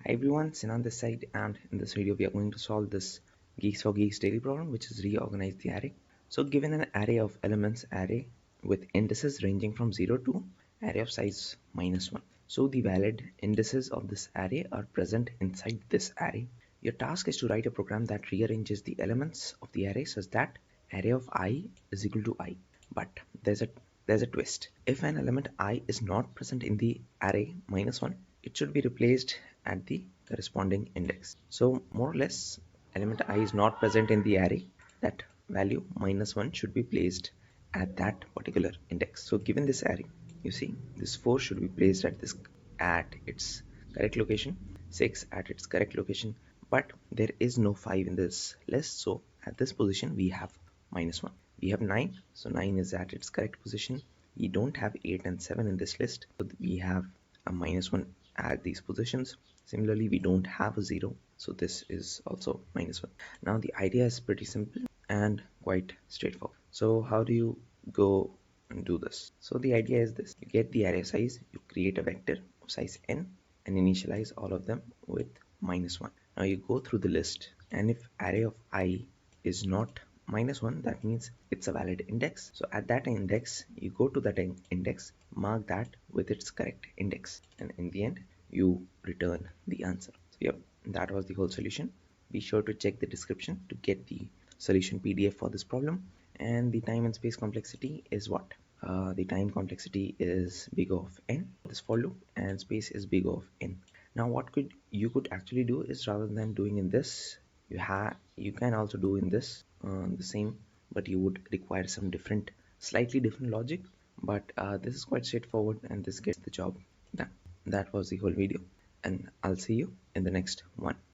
Hi everyone, Senan this side, and in this video we are going to solve this Geeks for Geeks daily problem, which is reorganize the array. So given an array of elements array with indices ranging from 0 to array of size -1. So the valid indices of this array are present inside this array. Your task is to write a program that rearranges the elements of the array such that array of I is equal to I. But there's a twist. If an element I is not present in the array -1, it should be replaced at the corresponding index. So more or less, element I is not present in the array. That value -1 should be placed at that particular index. So given this array, you see this 4 should be placed at its correct location, 6 at its correct location, but there is no 5 in this list. So at this position we have -1. We have 9, so 9 is at its correct position. We don't have 8 and 7 in this list, so we have a -1 at these positions. Similarly, we don't have a 0, so this is also -1. Now the idea is pretty simple and quite straightforward. So how do you go and do this? So the idea is this: you get the array size, you create a vector of size n and initialize all of them with -1. Now you go through the list, and if array of I is not -1, that means it's a valid index. So at that index, you go to that index, mark that with its correct index, and in the end you return the answer. So yep, that was the whole solution. Be sure to check the description to get the solution PDF for this problem. And the time and space complexity is what? The time complexity is big O of n, this for loop, and space is big O of n. Now what you could actually do is, rather than doing in this, you can also do in this the same, but you would require some slightly different logic. But this is quite straightforward, and this gets the job done. That was the whole video, and I'll see you in the next one.